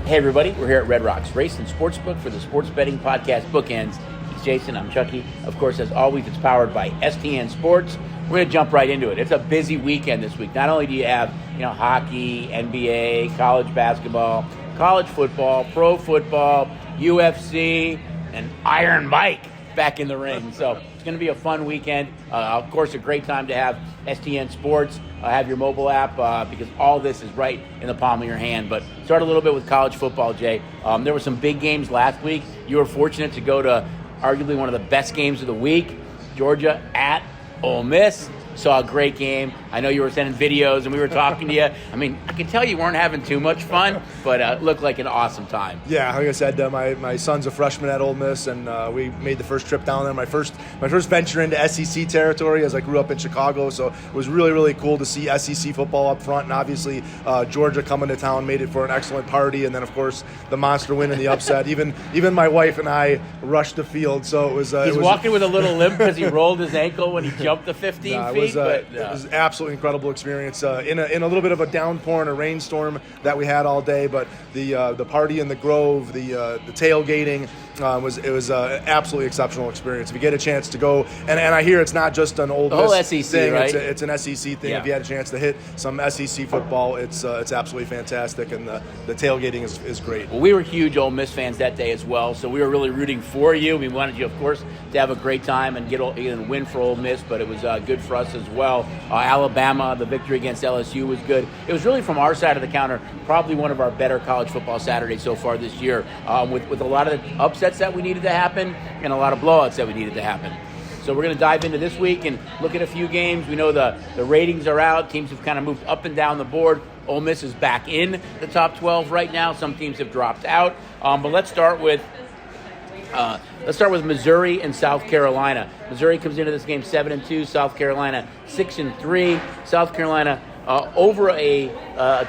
Hey everybody, we're here at Red Rocks Race and Sportsbook for the Sports Betting Podcast Bookends. He's Jason, I'm Chucky. Of course, as always, it's powered by STN Sports. We're going to jump right into it. It's a busy weekend this week. Not only do you have, hockey, NBA, college basketball, college football, pro football, UFC, and Iron Mike back in the ring. So it's going to be a fun weekend. Of course, a great time to have STN Sports. Have your mobile app because all this is right in the palm of your hand. But start a little bit with college football, Jay. There were some big games last week. You were fortunate to go to arguably one of the best games of the week, Georgia at Ole Miss. Saw a great game. I know you were sending videos and we were talking to you. I mean, I can tell you weren't having too much fun, but it looked like an awesome time. Yeah, like I said, my son's a freshman at Ole Miss, and we made the first trip down there. My first venture into SEC territory, as I grew up in Chicago. So it was really, really cool to see SEC football up front, and obviously Georgia coming to town made it for an excellent party. And then, of course, the monster win and the upset. Even my wife and I rushed the field. So it was. He's walking with a little limp because he rolled his ankle when he jumped the 15 feet. It was an absolutely incredible experience in a little bit of a downpour and a rainstorm that we had all day, but the party in the Grove, the tailgating was an absolutely exceptional experience. If you get a chance to go, and I hear it's not just an Ole Miss SEC thing, right? It's an SEC thing. Yeah. If you had a chance to hit some SEC football, it's absolutely fantastic, and the tailgating is great. Well, we were huge Ole Miss fans that day as well, so we were really rooting for you. We wanted you, of course, to have a great time and get a win for Ole Miss, but it was good for us as well. Alabama, the victory against LSU was good. It was really, from our side of the counter, probably one of our better college football Saturdays so far this year, with a lot of the upsets that we needed to happen and a lot of blowouts that we needed to happen. So we're going to dive into this week and look at a few games. We know the ratings are out. Teams have kind of moved up and down the board. Ole Miss is back in the top 12 right now. Some teams have dropped out. But let's start with Missouri and South Carolina. Missouri comes into this game 7-2. South Carolina 6-3. South Carolina over a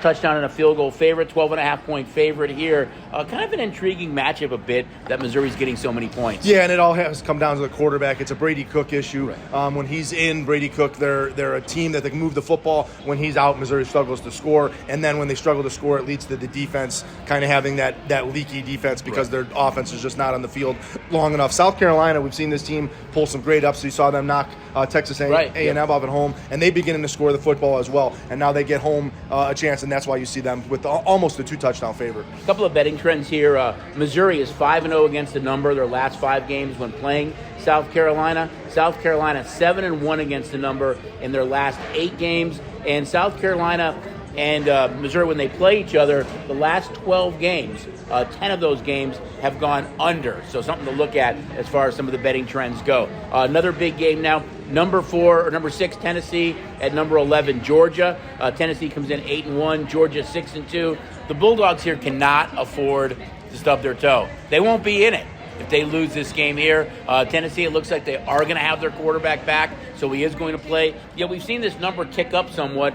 touchdown and a field goal favorite, 12.5-point favorite here. Kind of an intriguing matchup a bit that Missouri's getting so many points. Yeah, and it all has come down to the quarterback. It's a Brady Cook issue. Right. When he's in, Brady Cook, they're a team that they can move the football. When he's out, Missouri struggles to score. And then when they struggle to score, it leads to the defense kind of having that leaky defense because their offense is just not on the field long enough. South Carolina, we've seen this team pull some great ups. You saw them knock Texas A&M off at home, and they beginning to score the football as well. And now they get home a chance, and that's why you see them with almost a 2-touchdown favor. A couple of betting trends here. Missouri is 5-0 against the number their last 5 games when playing South Carolina. South Carolina 7-1 against the number in their last 8 games. And South Carolina and Missouri, when they play each other, the last 12 games, 10 of those games have gone under. So something to look at as far as some of the betting trends go. Another big game now, number 6, Tennessee at number 11, Georgia. Tennessee comes in 8-1, Georgia 6-2. The Bulldogs here cannot afford to stub their toe. They won't be in it if they lose this game here. Tennessee, it looks like they are going to have their quarterback back, so he is going to play. Yeah, we've seen this number tick up somewhat.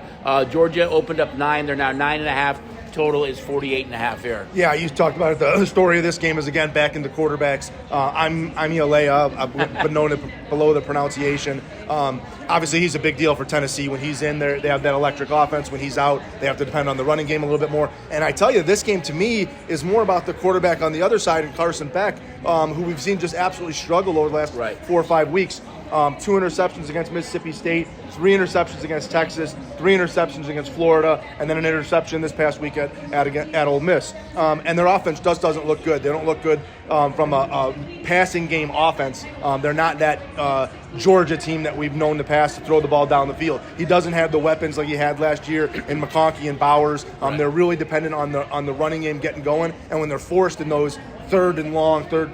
Georgia opened up 9. They're now 9.5. Total is 48.5 here. Yeah, you talked about it. The story of this game is, again, back into quarterbacks. I'm Ialea, but known below the pronunciation. Obviously, he's a big deal for Tennessee. When he's in there, they have that electric offense. When he's out, they have to depend on the running game a little bit more. And I tell you, this game, to me, is more about the quarterback on the other side, and Carson Beck, who we've seen just absolutely struggle over the last 4 or 5 weeks. 2 interceptions against Mississippi State, 3 interceptions against Texas, 3 interceptions against Florida, and then an interception this past week at Ole Miss. And their offense just doesn't look good. They don't look good from a passing game offense. They're not that Georgia team that we've known to pass to throw the ball down the field. He doesn't have the weapons like he had last year in McConkey and Bowers. They're really dependent on the running game getting going, and when they're forced in those third and long, third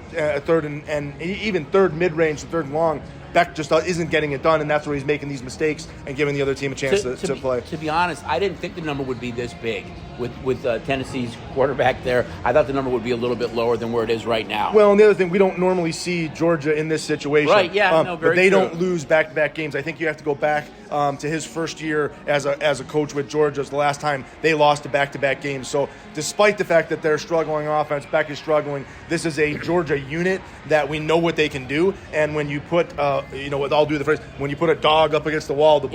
and even third mid-range, third and long, Beck just isn't getting it done, and that's where he's making these mistakes and giving the other team a chance to play. To be honest, I didn't think the number would be this big with Tennessee's quarterback there. I thought the number would be a little bit lower than where it is right now. Well, and the other thing, we don't normally see Georgia in this situation. Right, yeah, but they don't lose back-to-back games. I think you have to go back to his first year as a coach with Georgia. It's the last time they lost to back-to-back games. So despite the fact that they're struggling on offense, Beck is struggling going, this is a Georgia unit that we know what they can do. And when you put, with all due the phrase, when you put a dog up against the wall, the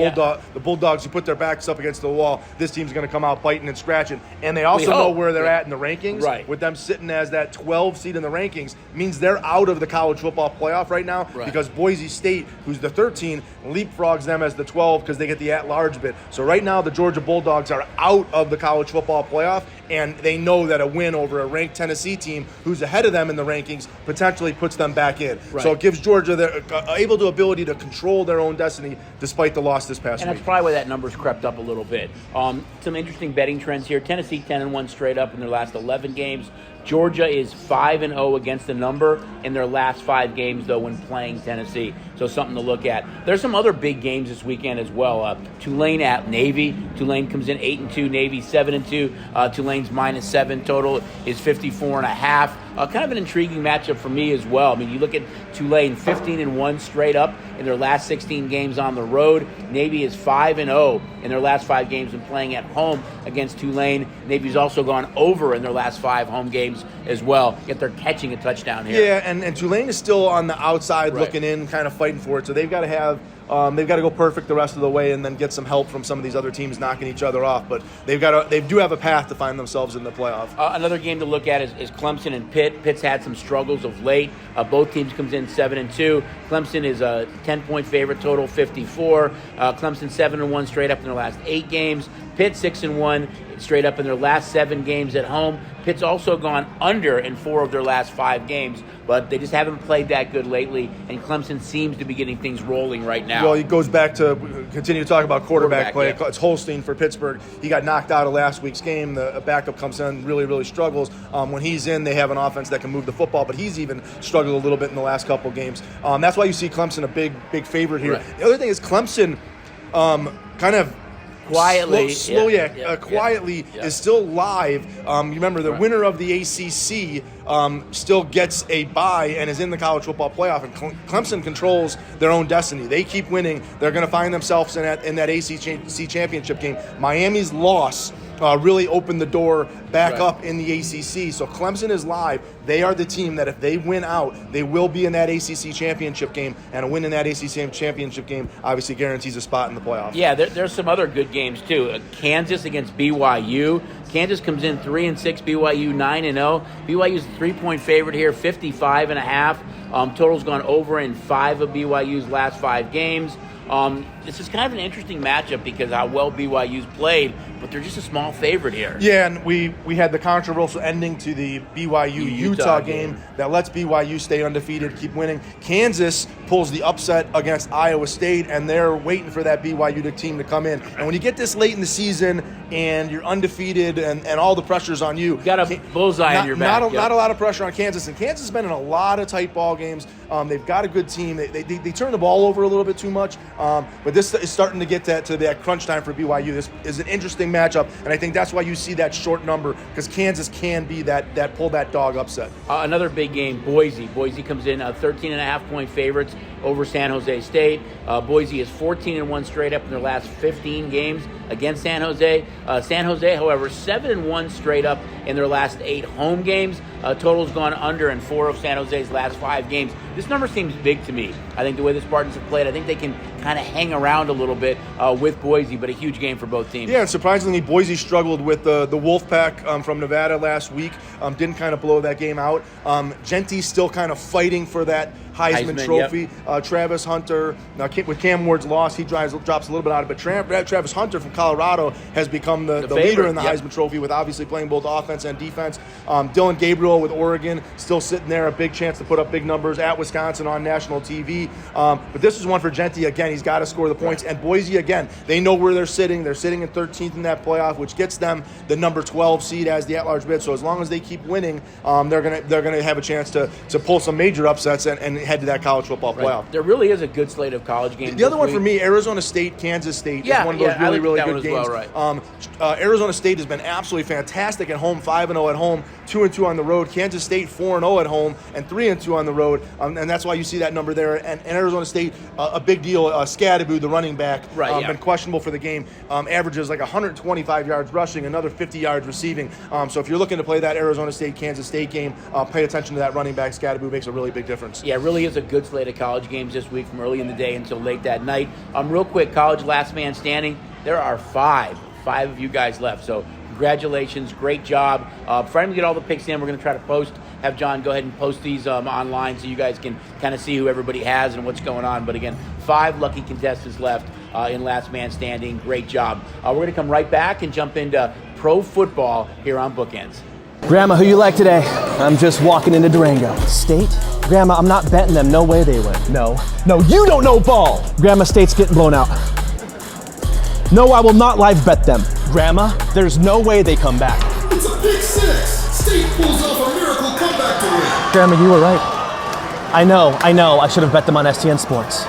Bulldogs, you put their backs up against the wall, this team's going to come out biting and scratching. And they also know where they're at in the rankings. Right. With them sitting as that 12 seed in the rankings means they're out of the college football playoff right now because Boise State, who's the 13, leapfrogs them as the 12 because they get the at-large bid. So right now the Georgia Bulldogs are out of the college football playoff, and they know that a win over a ranked Tennessee team who's ahead of them in the rankings potentially puts them back in. Right. So it gives Georgia the ability to control their own destiny despite the loss this past week. And that's probably why that number's crept up a little bit. Some interesting betting trends here. Tennessee 10-1 straight up in their last 11 games. Georgia is 5-0 against the number in their last 5 games, though, when playing Tennessee. So something to look at. There's some other big games this weekend as well. Tulane at Navy. Tulane comes in 8-2. Navy 7-2. Tulane's -7 total is 54.5. Kind of an intriguing matchup for me as well. I mean, you look at Tulane 15-1 straight up in their last 16 games on the road. Navy is 5-0 in their last 5 games and playing at home against Tulane. Navy's also gone over in their last 5 home games as well. Yet they're catching a touchdown here. Yeah, and Tulane is still on the outside looking in, kind of fighting for it. So they've got to go perfect the rest of the way and then get some help from some of these other teams knocking each other off. But they do have a path to find themselves in the playoff. Another game to look at is Clemson and Pitt. Pitt's had some struggles of late. Both teams comes in 7-2. Clemson is a 10-point favorite, total 54. Clemson 7-1 straight up in their last 8 games. Pitt 6-1 straight up in their last 7 games at home. Pitt's also gone under in 4 of their last 5 games, but they just haven't played that good lately, and Clemson seems to be getting things rolling right now. Well, it goes back to continue to talk about quarterback play. Yeah. It's Holstein for Pittsburgh. He got knocked out of last week's game. The backup comes in, really, really struggles. When he's in, they have an offense that can move the football, but he's even struggled a little bit in the last couple games. That's why you see Clemson a big favorite here. Right. The other thing is Clemson kind of quietly, quietly is still live. You remember the winner of the ACC still gets a bye and is in the college football playoff. And Clemson controls their own destiny. They keep winning. They're going to find themselves in that ACC championship game. Miami's loss really opened the door back up in the ACC. So Clemson is live. They are the team that if they win out, they will be in that ACC championship game. And a win in that ACC championship game obviously guarantees a spot in the playoff. Yeah, there's some other good games too. Kansas against BYU. Kansas comes in 3-6. BYU 9-0. BYU's a 3-point favorite here, 55.5. Total's gone over in 5 of BYU's last 5 games. This is kind of an interesting matchup because how well BYU's played, but they're just a small favorite here. Yeah, and we had the controversial ending to the BYU-Utah game that lets BYU stay undefeated, keep winning. Kansas pulls the upset against Iowa State, and they're waiting for that BYU team to come in. And when you get this late in the season and you're undefeated and all the pressure's on you. Got a bullseye on your back. Not a lot of pressure on Kansas. And Kansas has been in a lot of tight ball games. They've got a good team. They turn the ball over a little bit too much. But this is starting to get to that crunch time for BYU. This is an interesting matchup, and I think that's why you see that short number, because Kansas can be that pull that dog upset. Another big game, Boise. Boise comes in 13.5-point favorites over San Jose State. Boise is 14-1 straight up in their last 15 games against San Jose. San Jose, however, 7-1 straight up in their last 8 home games. Total's gone under in 4 of San Jose's last 5 games. This number seems big to me. I think the way the Spartans have played, I think they can kind of hang around a little bit with Boise, but a huge game for both teams. Yeah, and surprisingly, Boise struggled with the Wolfpack from Nevada last week. Didn't kind of blow that game out. Genty's still kind of fighting for that Heisman Trophy. Yep. Travis Hunter, with Cam Ward's loss, he drops a little bit out of it. But Travis Hunter from Colorado has become the leader in the Heisman Trophy with obviously playing both offense and defense. Dylan Gabriel with Oregon still sitting there, a big chance to put up big numbers at Wisconsin on national TV. But this is one for Genty. Again, he's got to score the points. Right. And Boise, again, they know where they're sitting. They're sitting in 13th in that playoff, which gets them the number 12 seed as the at-large bid. So as long as they keep winning, they're gonna have a chance to pull some major upsets and head to that college football playoff. There really is a good slate of college games. The other one for me, Arizona State, Kansas State, is one of those really good games. Well, Arizona State has been absolutely fantastic at home, 5-0 at home, 2-2 on the road. Kansas State 4-0 at home and 3-2 on the road, and that's why you see that number there. And Arizona State, a big deal. Scadaboo, the running back, been questionable for the game. Averages like 125 yards rushing, another 50 yards receiving. So if you're looking to play that Arizona State Kansas State game, pay attention to that running back. Scadaboo makes a really big difference. Yeah, it really is a good slate of college games this week from early in the day until late that night. Real quick, college last man standing. There are five of you guys left. So congratulations, great job. Trying to get all the picks in. We're going to try to have John go ahead and post these online so you guys can kind of see who everybody has and what's going on. But again, 5 lucky contestants left in last man standing. Great job. We're going to come right back and jump into pro football here on Bookends. Grandma, who you like today? I'm just walking into Durango. State? Grandma, I'm not betting them. No way they win. No, you don't know ball. Grandma, State's getting blown out. No, I will not live bet them. Grandma, there's no way they come back. It's a pick 6. State pulls off a miracle comeback to win. Grandma, you were right. I know. I should have bet them on STN Sports.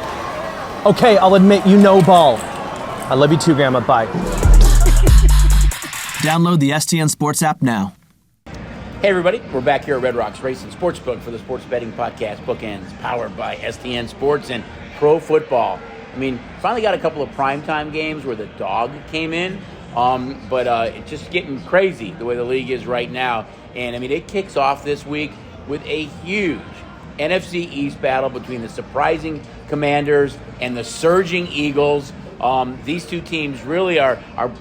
Okay, I'll admit you know ball. I love you too, Grandma. Bye. Download the STN Sports app now. Hey everybody, we're back here at Red Rocks Racing Sportsbook for the Sports Betting Podcast Bookends, powered by STN Sports and Pro Football. I mean, finally got a couple of primetime games where the dog came in, but it's just getting crazy the way the league is right now. And I mean, it kicks off this week with a huge NFC East battle between the surprising Commanders and the surging Eagles. These two teams really are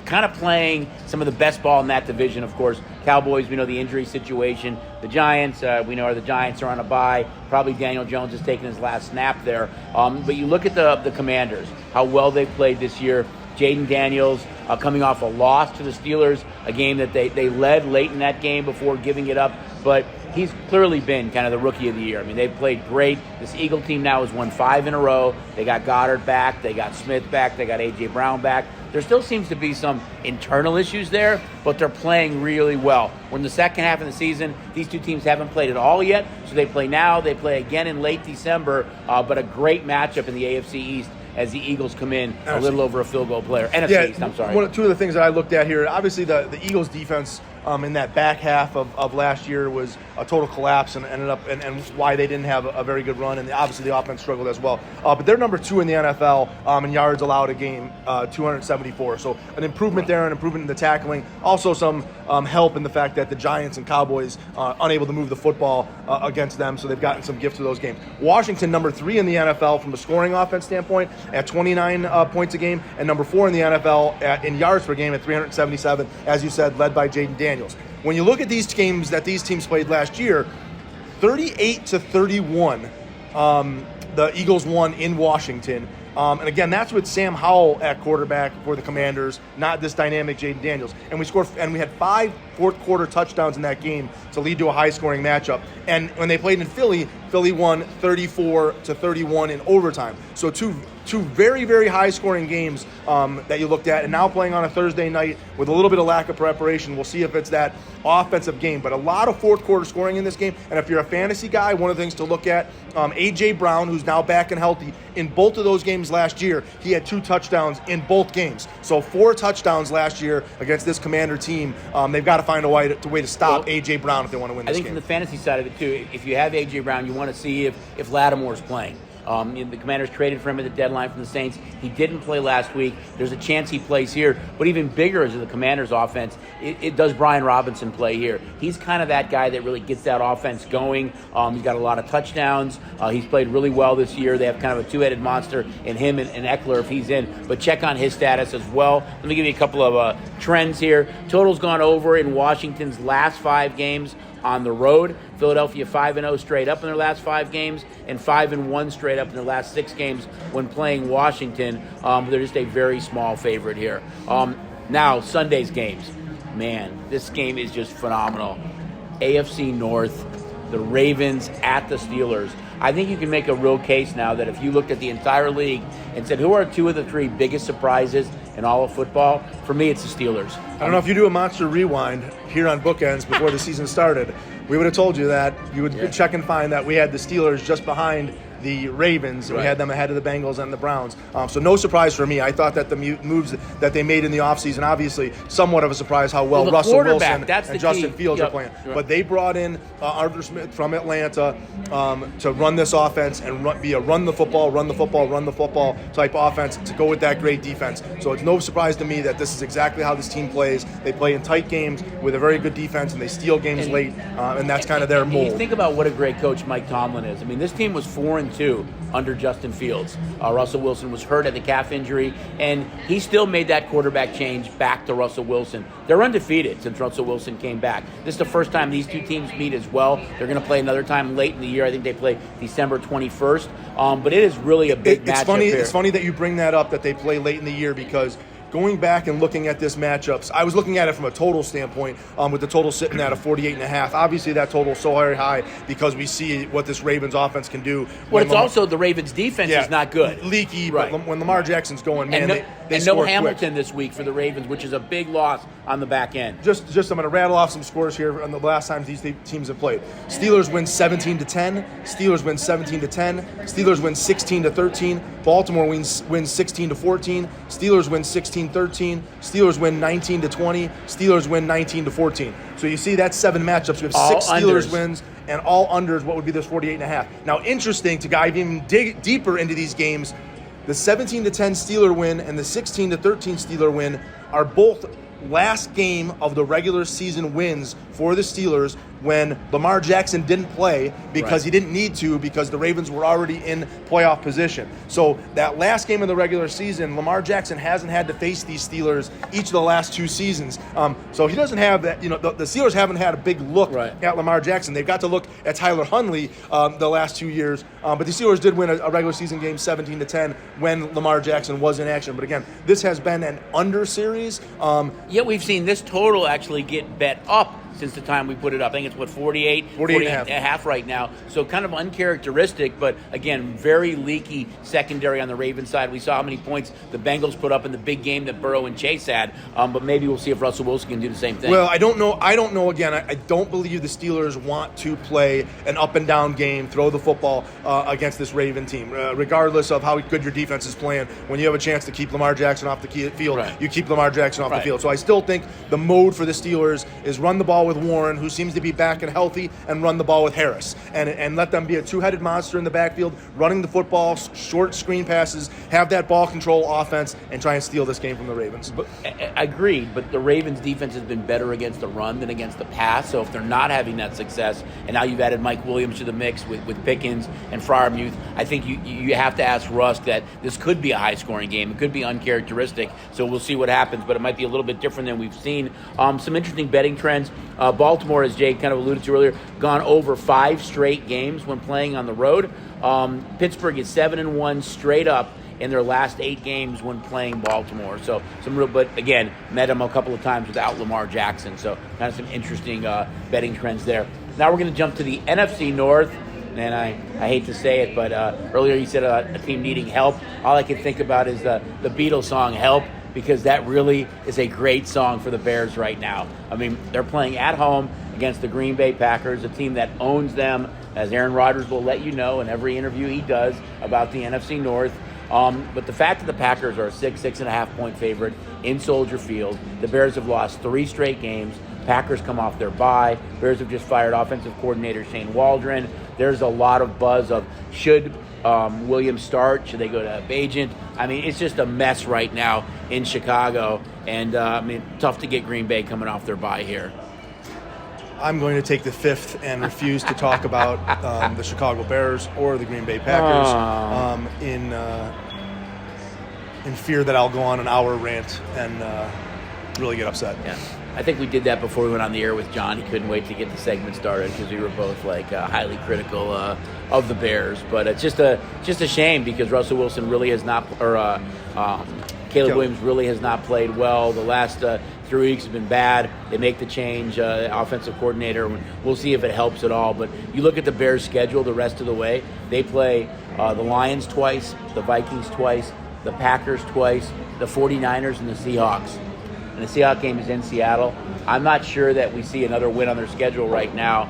kind of playing some of the best ball in that division. Of course, Cowboys, we know the injury situation. The Giants, we know the Giants are on a bye. Probably Daniel Jones is taking his last snap there. But you look at the Commanders, how well they've played this year. Jaden Daniels coming off a loss to the Steelers, a game that they led late in that game before giving it up. But he's clearly been kind of the rookie of the year. I mean, they've played great. This Eagle team now has won 5 in a row. They got Goddard back. They got Smith back. They got A.J. Brown back. There still seems to be some internal issues there, but they're playing really well. We're in the second half of the season. These two teams haven't played at all yet, so they play now. They play again in late December, but a great matchup in the AFC East as the Eagles come in a little over a field goal player. NFC East, I'm sorry. Two of the things that I looked at here, obviously the Eagles defense in that back half of last year was a total collapse and ended up and why they didn't have a very good run, and obviously the offense struggled as well. But they're number 2 in the NFL in yards allowed a game, 274. So an improvement there, an improvement in the tackling. Also some help in the fact that the Giants and Cowboys unable to move the football against them, so they've gotten some gifts to those games. Washington, number 3 in the NFL from a scoring offense standpoint at 29 points a game, and number 4 in the NFL in yards per game at 377, as you said, led by Jaden Daniels. When you look at these games that these teams played last year, 38-31, the Eagles won in Washington. And again, that's with Sam Howell at quarterback for the Commanders, not this dynamic Jaden Daniels. And we had 5 fourth quarter touchdowns in that game to lead to a high scoring matchup. And when they played in Philly won 34-31 in overtime. So two very, very high scoring games that you looked at, and now playing on a Thursday night with a little bit of lack of preparation. We'll see if it's that offensive game, but a lot of fourth quarter scoring in this game. And if you're a fantasy guy, one of the things to look at, A.J. Brown, who's now back and healthy, in both of those games last year, he had 2 touchdowns in both games. So 4 touchdowns last year against this Commander team. They've got to find a way to stop A.J. Brown if they want to win this game. I think from the fantasy side of it, too, if you have A.J. Brown, you want to see if Lattimore's playing. The Commanders traded for him at the deadline from the Saints. He didn't play last week. There's a chance he plays here. But even bigger is the Commanders' offense. It does Brian Robinson play here? He's kind of that guy that really gets that offense going. He's got a lot of touchdowns. He's played really well this year. They have kind of a 2-headed monster in him and Eckler if he's in. But check on his status as well. Let me give you a couple of trends here. Total's gone over in Washington's last 5 games on the road. Philadelphia 5-0 straight up in their last 5 games and 5-1 straight up in their last 6 games when playing Washington. They're just a very small favorite here. Now, Sunday's games. Man, this game is just phenomenal. AFC North, the Ravens at the Steelers. I think you can make a real case now that if you looked at the entire league and said, who are 2 of the 3 biggest surprises in all of football? For me, it's the Steelers. I don't know if you do a monster rewind here on Bookends before the season started, we would have told you that you would check and find that we had the Steelers just behind the Ravens. And Right. we had them ahead of the Bengals and the Browns. So no surprise for me. I thought that the moves that they made in the offseason, obviously somewhat of a surprise how well the Russell quarterback, Wilson that's and the Justin key. Fields Yep. are playing. Right. But they brought in Arthur Smith from Atlanta to run this offense and be a run the football type offense to go with that great defense. So it's no surprise to me that this is exactly how this team plays. They play in tight games with a very good defense, and they steal games late, and that's kind of their And mold. you think about what a great coach Mike Tomlin is. I mean, this team was 4-2 under Justin Fields. Russell Wilson was hurt at the calf injury, and he still made that quarterback change back to Russell Wilson. They're undefeated since Russell Wilson came back. This is the first time these two teams meet as well. They're going to play another time late in the year. I think they play December 21st. But it is really a big matchup here. It's funny that you bring that up, that they play late in the year, because going back and looking at this matchups, I was looking at it from a total standpoint, with the total sitting at a 48.5. Obviously, that total is so very high because we see what this Ravens offense can do. Well, it's also the Ravens' defense is not good. Leaky, Right. but when Lamar Jackson's going, man, they and score no quick. Hamilton this week for the Ravens, which is a big loss on the back end. Just I'm going to rattle off some scores here on the last times these teams have played. Steelers win 17-10. Steelers win 17-10. Steelers win 16-13. Baltimore wins 16-14. Steelers win 16-13. Steelers win 19-20. Steelers win 19-14. So you see that's 7 matchups. We have All 6 Steelers unders. wins and all unders. What would be this 48.5? Now, interesting to dig deeper into these games. The 17-10 Steeler win and the 16-13 Steeler win are both last game of the regular season wins for the Steelers when Lamar Jackson didn't play because he didn't need to, because the Ravens were already in playoff position. So that last game of the regular season, Lamar Jackson hasn't had to face these Steelers each of the last 2 seasons. So he doesn't have that, the Steelers haven't had a big look at Lamar Jackson. They've got to look at Tyler Huntley the last 2 years. But the Steelers did win a regular season game 17-10 when Lamar Jackson was in action. But again, this has been an under series. Yet we've seen this total actually get bet up since the time we put it up. I think it's 48 and a half right now. So kind of uncharacteristic, but again, very leaky secondary on the Ravens side. We saw how many points the Bengals put up in the big game that Burrow and Chase had. But maybe we'll see if Russell Wilson can do the same thing. Well, I don't know. Again, I don't believe the Steelers want to play an up and down game, throw the football against this Raven team. Regardless of how good your defense is playing, when you have a chance to keep Lamar Jackson off the field, you keep Lamar Jackson off the field. So I still think the mode for the Steelers is run the ball with Warren, who seems to be back and healthy, and run the ball with Harris, and let them be a two-headed monster in the backfield, running the football, short screen passes, have that ball control offense, and try and steal this game from the Ravens. But I agreed, but the Ravens' defense has been better against the run than against the pass. So if they're not having that success, and now you've added Mike Williams to the mix with Pickens and Freiermuth, I think you have to ask Russ that this could be a high-scoring game. It could be uncharacteristic, so we'll see what happens, but it might be a little bit different than we've seen. Some interesting betting trends. Baltimore, as Jay kind of alluded to earlier, gone over 5 straight games when playing on the road. Pittsburgh is 7-1 straight up in their last 8 games when playing Baltimore. So but again, met them a couple of times without Lamar Jackson. So kind of some interesting betting trends there. Now we're going to jump to the NFC North. And I hate to say it, but earlier you said a team needing help. All I can think about is the Beatles song "Help," because that really is a great song for the Bears right now. I mean, they're playing at home against the Green Bay Packers, a team that owns them, as Aaron Rodgers will let you know in every interview he does about the NFC North. But the fact that the Packers are a 6.5 point favorite in Soldier Field, the Bears have lost 3 straight games. Packers come off their bye. Bears have just fired offensive coordinator Shane Waldron. There's a lot of buzz of should Williams start? Should they go to Agent? I mean, it's just a mess right now in Chicago. And, tough to get Green Bay coming off their bye here. I'm going to take the 5th and refuse to talk about the Chicago Bears or the Green Bay Packers in fear that I'll go on an hour rant and really get upset. Yeah. I think we did that before we went on the air with John. He couldn't wait to get the segment started because we were both highly critical of the Bears. But it's just a shame because Russell Wilson really has not, or Caleb Williams really has not played well. The last 3 weeks have been bad. They make the change, offensive coordinator. We'll see if it helps at all. But you look at the Bears' schedule the rest of the way. They play the Lions twice, the Vikings twice, the Packers twice, the 49ers, and the Seahawks. And the Seahawks game is in Seattle. I'm not sure that we see another win on their schedule right now.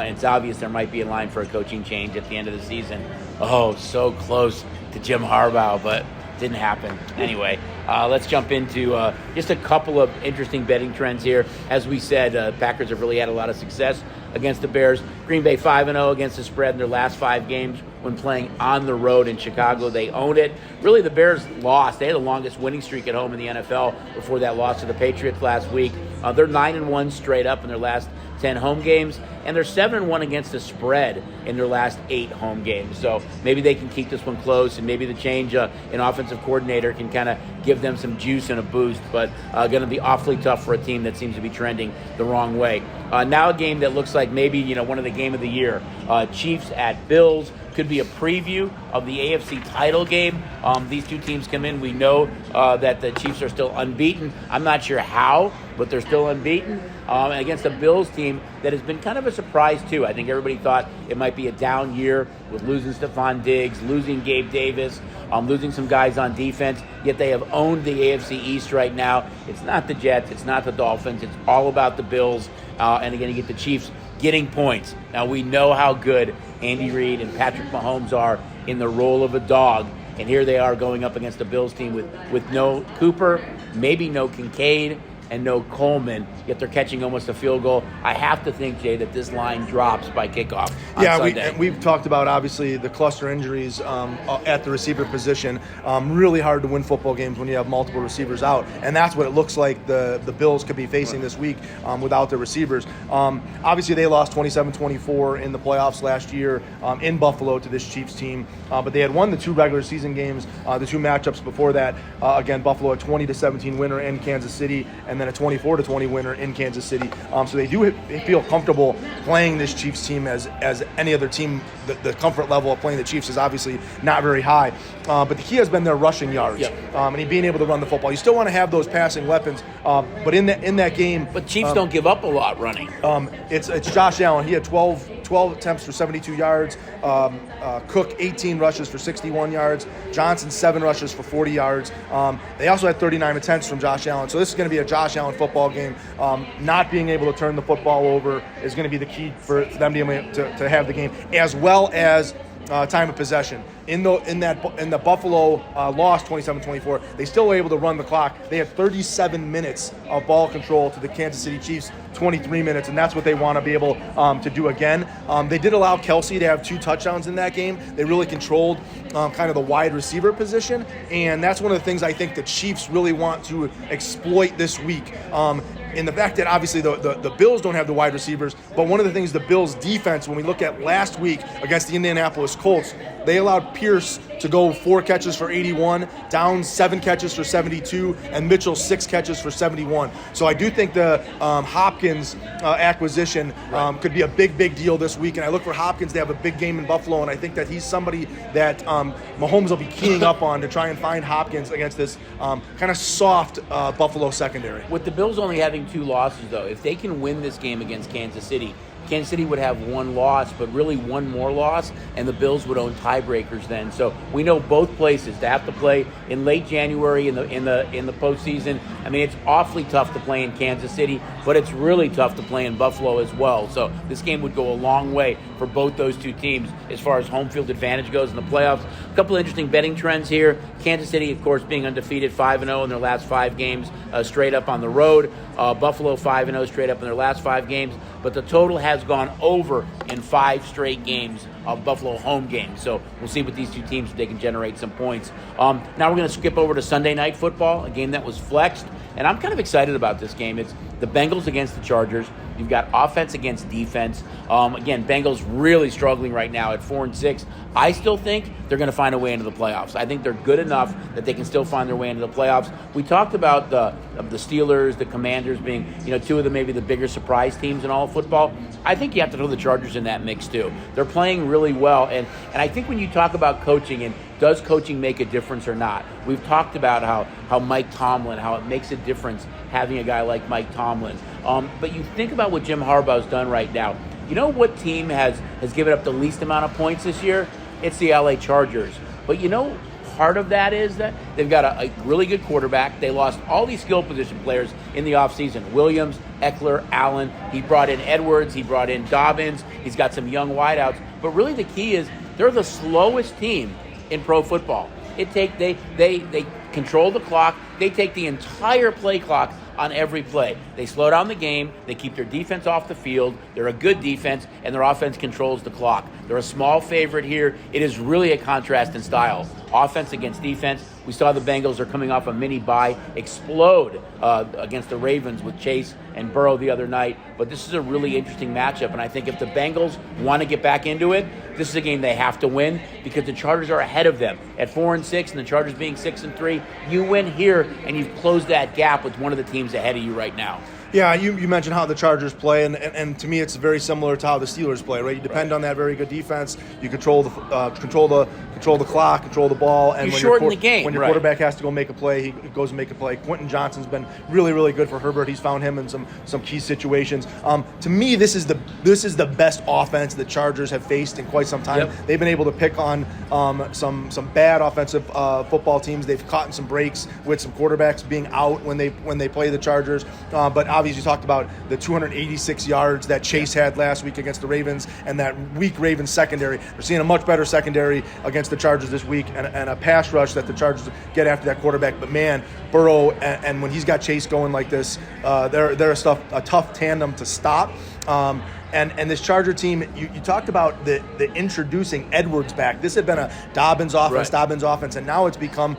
It's obvious there might be a line for a coaching change at the end of the season. Oh, so close to Jim Harbaugh, but didn't happen. Anyway, let's jump into just a couple of interesting betting trends here. As we said, Packers have really had a lot of success against the Bears. Green Bay 5-0 against the spread in their last 5 games when playing on the road in Chicago. They owned it. Really, the Bears lost. They had the longest winning streak at home in the NFL before that loss to the Patriots last week. They're 9-1 straight up in their last 10 home games, and they're 7-1 against the spread in their last 8 home games. So maybe they can keep this one close, and maybe the change in offensive coordinator can kind of give them some juice and a boost, but going to be awfully tough for a team that seems to be trending the wrong way. Now a game that looks like maybe one of the game of the year. Chiefs at Bills. Could be a preview of the AFC title game. These two teams come in. We know that the Chiefs are still unbeaten. I'm not sure how, but they're still unbeaten. And against a Bills team that has been kind of a surprise, too. I think everybody thought it might be a down year with losing Stephon Diggs, losing Gabe Davis, losing some guys on defense, yet they have owned the AFC East right now. It's not the Jets. It's not the Dolphins. It's all about the Bills. And again, you get the Chiefs getting points. Now, we know how good Andy Reid and Patrick Mahomes are in the role of a dog. And here they are going up against a Bills team with no Cooper, maybe no Kincaid, and no Coleman, yet they're catching almost a field goal. I have to think, Jay, that this line drops by kickoff on Sunday. We've talked about, obviously, the cluster injuries at the receiver position. Really hard to win football games when you have multiple receivers out, and that's what it looks like the Bills could be facing this week without their receivers. Obviously, they lost 27-24 in the playoffs last year in Buffalo to this Chiefs team, but they had won the 2 regular season games, the 2 matchups before that. Again, Buffalo a 20-17 winner in Kansas City, and then a 24-20 winner in Kansas City. So they do feel comfortable playing this Chiefs team as any other team. The comfort level of playing the Chiefs is obviously not very high. But the key has been their rushing yards and being able to run the football. You still want to have those passing weapons, but in that game. But Chiefs don't give up a lot running. It's Josh Allen. He had 12 attempts for 72 yards. Cook 18 rushes for 61 yards. Johnson 7 rushes for 40 yards. They also had 39 attempts from Josh Allen. So this is going to be a Josh Allen football game. Not being able to turn the football over is going to be the key for them to have the game, as well as time of possession. In the Buffalo loss 27-24, they still were able to run the clock. They had 37 minutes of ball control to the Kansas City Chiefs 23 minutes, and that's what they want to be able to do again. They did allow Kelsey to have 2 touchdowns in that game. They really controlled kind of the wide receiver position, and that's one of the things I think the Chiefs really want to exploit this week. In the fact that obviously the Bills don't have the wide receivers, but one of the things the Bills defense, when we look at last week against the Indianapolis Colts, they allowed Pierce to go 4 catches for 81, Downs 7 catches for 72, and Mitchell 6 catches for 71. So I do think the Hopkins acquisition could be a big deal this week, and I look for Hopkins to have a big game in Buffalo, and I think that he's somebody that Mahomes will be keying up on to try and find Hopkins against this kind of soft Buffalo secondary. With the Bills only having 2 losses, though, if they can win this game against Kansas City would have 1 loss, but really 1 more loss, and the Bills would own tiebreakers then. So we know both places to have to play in late January in the postseason. I mean, it's awfully tough to play in Kansas City, but it's really tough to play in Buffalo as well. So this game would go a long way for both those 2 teams as far as home field advantage goes in the playoffs. A couple of interesting betting trends here. Kansas City, of course, being undefeated 5-0 in their last 5 games straight up on the road. Buffalo 5-0 straight up in their last 5 games. But the total has gone over in 5 straight games of Buffalo home games. So we'll see with these 2 teams if they can generate some points. Now we're going to skip over to Sunday Night Football, a game that was flexed. And I'm kind of excited about this game. It's the Bengals against the Chargers. You've got offense against defense. Again, Bengals really struggling right now at 4-6. I still think they're going to find a way into the playoffs. I think they're good enough that they can still find their way into the playoffs. We talked about the Steelers, the Commanders being, 2 of maybe the bigger surprise teams in all of football. I think you have to throw the Chargers in that mix too. They're playing really well, and I think when you talk about coaching and does coaching make a difference or not, we've talked about how Mike Tomlin, how it makes a difference having a guy like Mike Tomlin. But you think about what Jim Harbaugh's done right now. You know what team has given up the least amount of points this year? It's the LA Chargers. But part of that is that they've got a really good quarterback. They lost all these skill position players in the offseason. Williams, Eckler, Allen. He brought in Edwards. He brought in Dobbins. He's got some young wideouts. But really the key is They're the slowest team in pro football. They control the clock. They take the entire play clock on every play. They slow down the game. They keep their defense off the field. They're a good defense, and their offense controls the clock. They're a small favorite here. It is really a contrast in style. Offense against defense. We saw the Bengals are coming off a mini bye explode against the Ravens with Chase and Burrow the other night. But this is a really interesting matchup, and I think if the Bengals want to get back into it, this is a game they have to win because the Chargers are ahead of them at 4-6, and the Chargers being 6-3. You win here, and you've closed that gap with one of the teams ahead of you right now. Yeah, you mentioned how the Chargers play, and to me it's very similar to how the Steelers play, right? You depend on that very good defense. You control the clock, control the ball, and you shorten the game. When your quarterback has to go make a play, he goes and make a play. Quentin Johnson's been really, really good for Herbert. He's found him in some key situations. To me, this is the best offense the Chargers have faced in quite some time. Yep. They've been able to pick on some bad offensive football teams. They've caught in some breaks with some quarterbacks being out when they play the Chargers, but obviously you talked about the 286 yards that Chase had last week against the Ravens and that weak Ravens secondary. We're seeing a much better secondary against the Chargers this week and a pass rush that the Chargers get after that quarterback. But man, Burrow, and when he's got Chase going like this, they're a tough tandem to stop. And this Charger team, you talked about the introducing Edwards back. This had been a Dobbins offense, and now it's become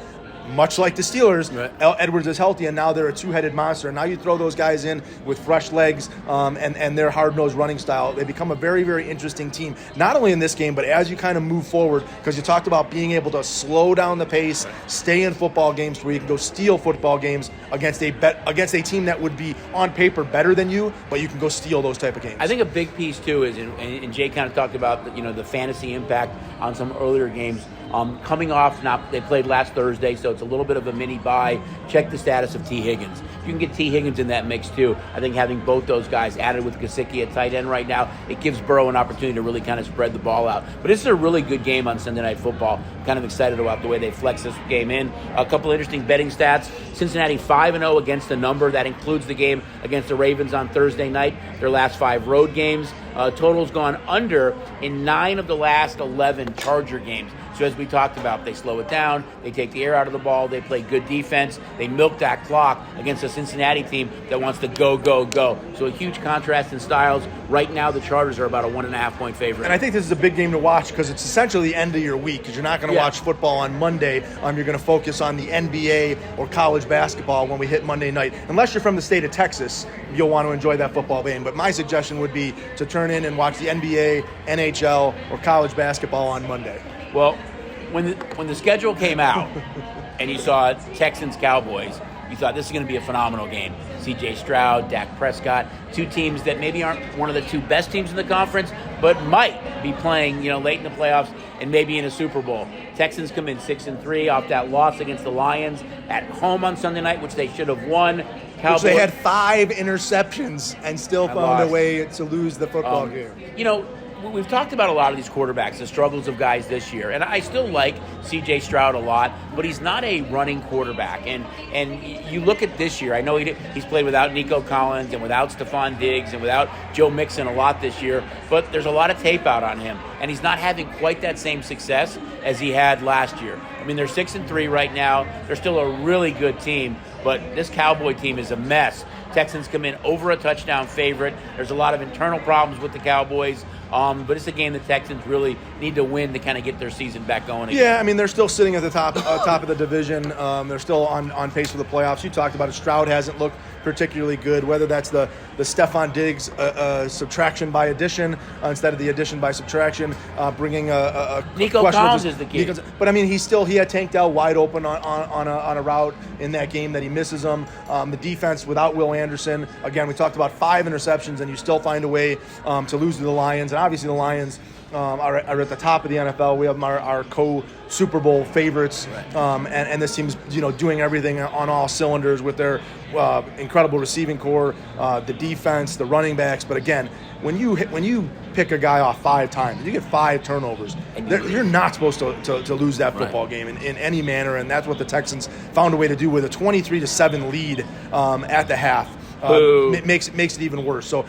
much like the Steelers. Right. Edwards is healthy, and now they're a two-headed monster. And now you throw those guys in with fresh legs and their hard-nosed running style. They become a very, very interesting team, not only in this game, but as you kind of move forward, because you talked about being able to slow down the pace, stay in football games where you can go steal football games against a team that would be on paper better than you, but you can go steal those type of games. I think a big piece, too, is, and Jay kind of talked about the fantasy impact on some earlier games. Coming off, they played last Thursday, so it's a little bit of a mini bye. Check the status of T. Higgins. If you can get T. Higgins in that mix too, I think having both those guys added with Gesicki at tight end right now, it gives Burrow an opportunity to really kind of spread the ball out. But this is a really good game on Sunday Night Football. Kind of excited about the way they flex this game in. A couple of interesting betting stats. Cincinnati 5-0 against the number. That includes the game against the Ravens on Thursday night. Their last 5 road games. Total's gone under in 9 of the last 11 Charger games. So as we talked about, they slow it down, they take the air out of the ball, they play good defense, they milk that clock against a Cincinnati team that wants to go, go, go. So a huge contrast in styles. Right now, the Chargers are about a 1.5-point favorite. And I think this is a big game to watch because it's essentially the end of your week because you're not going to watch football on Monday. You're going to focus on the NBA or college basketball when we hit Monday night. Unless you're from the state of Texas, you'll want to enjoy that football game. But my suggestion would be to turn in and watch the NBA, NHL, or college basketball on Monday. Well, when the schedule came out and you saw Texans-Cowboys, you thought this is going to be a phenomenal game. C.J. Stroud, Dak Prescott, two teams that maybe aren't one of the two best teams in the conference, but might be playing, late in the playoffs and maybe in a Super Bowl. Texans come in 6-3 off that loss against the Lions at home on Sunday night, which they should have won. Cowboys, which they had 5 interceptions and still found a way to lose the football game. We've talked about a lot of these quarterbacks, the struggles of guys this year, and I still like C.J. Stroud a lot, but he's not a running quarterback. And you look at this year, I know he's played without Nico Collins and without Stephon Diggs and without Joe Mixon a lot this year, but there's a lot of tape out on him, and he's not having quite that same success as he had last year. I mean, they're 6-3 right now. They're still a really good team, but this Cowboy team is a mess. Texans come in over a touchdown favorite. There's a lot of internal problems with the Cowboys. But it's a game the Texans really need to win to kind of get their season back going again. Yeah, I mean, they're still sitting at the top of the division. They're still on pace for the playoffs. You talked about it. Stroud hasn't looked particularly good, whether that's the Stephon Diggs subtraction by addition instead of the addition by subtraction, bringing a Nico Collins is the key. But, I mean, he had Tank Dell wide open on a route in that game that he misses them. The defense without Will Anderson, again, we talked about 5 interceptions, and you still find a way to lose to the Lions. And obviously the Lions are at the top of the NFL. We have them our co-Super Bowl favorites, and this team's doing everything on all cylinders with their incredible receiving core, the defense, the running backs. But again, when you pick a guy off 5 times, you get 5 turnovers. You're not supposed to lose that football game in any manner, and that's what the Texans found a way to do with a 23-7 lead at the half. Makes it even worse. So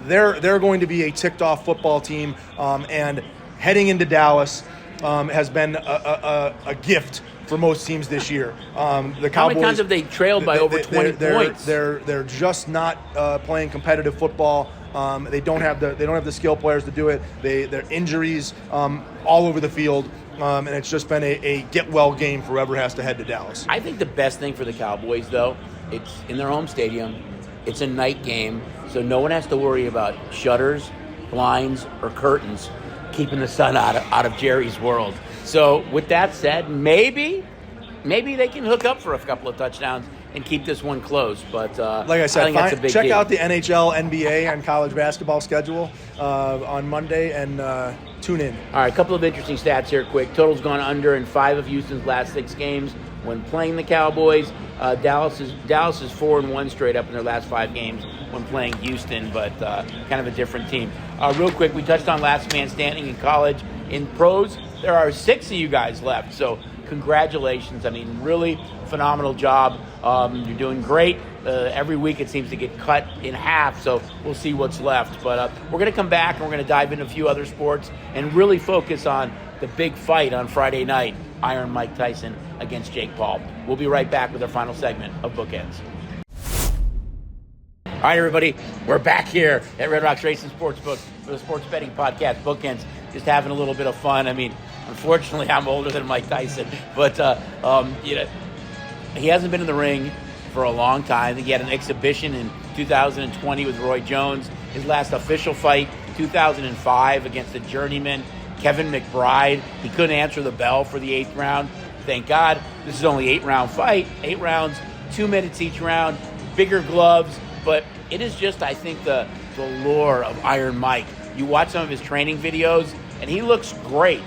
they're going to be a ticked off football team, and heading into Dallas has been a gift for most teams this year. The Cowboys, how many times have they trailed by over 20 points? They're just not playing competitive football. They don't have the skill players to do it. Their injuries all over the field, and it's just been a get well game for whoever has to head to Dallas. I think the best thing for the Cowboys, though, it's in their home stadium. It's a night game, so no one has to worry about shutters, blinds, or curtains keeping the sun out of Jerry's world. So with that said, maybe they can hook up for a couple of touchdowns and keep this one close. But like I said, I think that's a big check deal. out the NHL, NBA, and college basketball schedule on Monday and tune in. All right, a couple of interesting stats here quick. Total's gone under in 5 of Houston's last 6 games when playing the Cowboys. Dallas is 4-1 straight up in their last 5 games when playing Houston, but kind of a different team. Real quick, we touched on last man standing in college. In pros, there are 6 of you guys left, so congratulations. I mean, really phenomenal job. You're doing great. Every week it seems to get cut in half, so we'll see what's left. But we're going to come back and we're going to dive into a few other sports and really focus on the big fight on Friday night, Iron Mike Tyson against Jake Paul. We'll be right back with our final segment of Bookends. All right, everybody, we're back here at Red Rocks Racing Sportsbook for the sports betting podcast, Bookends. Just having a little bit of fun. I mean, unfortunately, I'm older than Mike Tyson, but he hasn't been in the ring for a long time. I think he had an exhibition in 2020 with Roy Jones. His last official fight, 2005, against the journeyman Kevin McBride. He couldn't answer the bell for the 8th round. Thank God. This is only 8-round fight. 8 rounds, 2 minutes each round, bigger gloves. But it is just, I think, the lure of Iron Mike. You watch some of his training videos, and he looks great.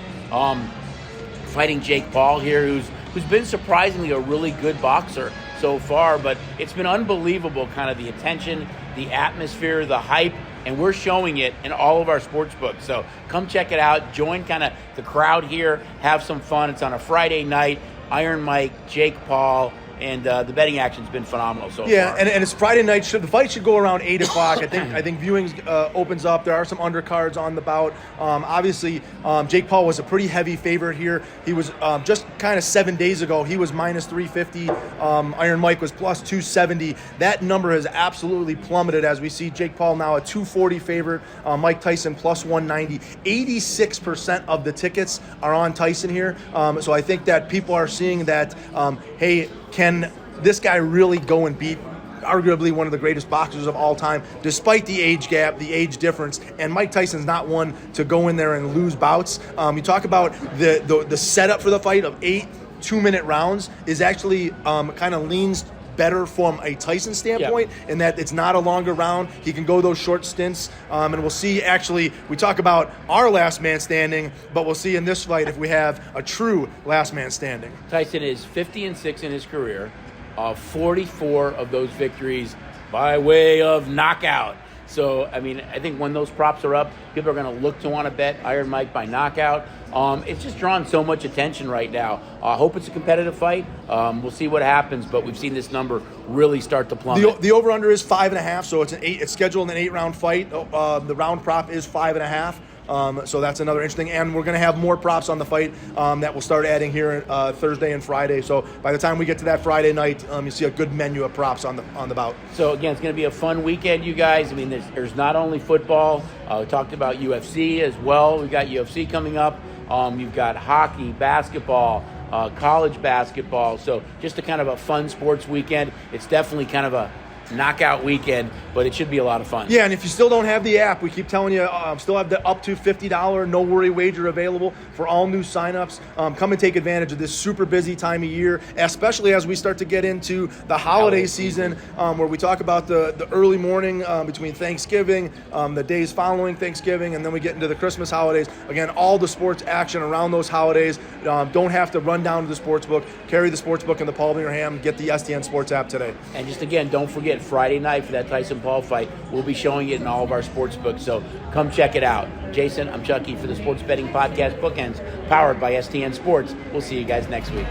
Fighting Jake Paul here, who's been surprisingly a really good boxer so far, but it's been unbelievable, kind of the attention, the atmosphere, the hype, and we're showing it in all of our sports books. So come check it out. Join kind of the crowd here. Have some fun. It's on a Friday night. Iron Mike, Jake Paul, and the betting action's been phenomenal so far. Yeah, and it's Friday night. The fight should go around 8 o'clock. I think viewing opens up. There are some undercards on the bout. Obviously, Jake Paul was a pretty heavy favorite here. He was just kind of 7 days ago. He was minus 350. Iron Mike was plus 270. That number has absolutely plummeted as we see Jake Paul now a 240 favorite. Mike Tyson plus 190. 86% of the tickets are on Tyson here. So I think that people are seeing that, hey, can this guy really go and beat arguably one of the greatest boxers of all time, despite the age gap, the age difference? And Mike Tyson's not one to go in there and lose bouts. You talk about the setup for the fight of 8 2-minute rounds is actually kind of leans better from a Tyson standpoint, in that it's not a longer round. He can go those short stints, and we'll see. Actually, we talk about our last man standing, but we'll see in this fight if we have a true last man standing. Tyson is 50-6 in his career, 44 of those victories by way of knockout. So, I mean, I think when those props are up, people are going to look to want to bet Iron Mike by knockout. It's just drawn so much attention right now. I hope it's a competitive fight. We'll see what happens, but we've seen this number really start to plummet. The over-under is 5.5, so it's scheduled an 8-round fight. The round prop is 5.5. So that's another interesting, and we're going to have more props on the fight that we'll start adding here Thursday and Friday. So by the time we get to that Friday night, you see a good menu of props on the bout. So again, it's going to be a fun weekend, you guys. I mean, there's not only football. We talked about UFC as well. We've got UFC coming up. You've got hockey, basketball, college basketball. So just a kind of a fun sports weekend. It's definitely kind of a knockout weekend, but it should be a lot of fun. Yeah, and if you still don't have the app, we keep telling you, still have the up to $50 no worry wager available for all new signups. Come and take advantage of this super busy time of year, especially as we start to get into the holiday season, where we talk about the early morning between Thanksgiving, the days following Thanksgiving, and then we get into the Christmas holidays. Again, all the sports action around those holidays. Don't have to run down to the sports book. Carry the sports book in the palm of your hand. Get the STN Sports app today. And just again, don't forget, Friday night for that Tyson-Paul fight, we'll be showing it in all of our sports books, so come check it out. Jason, I'm Chucky for the Sports Betting Podcast Bookends, powered by STN Sports. We'll see you guys next week.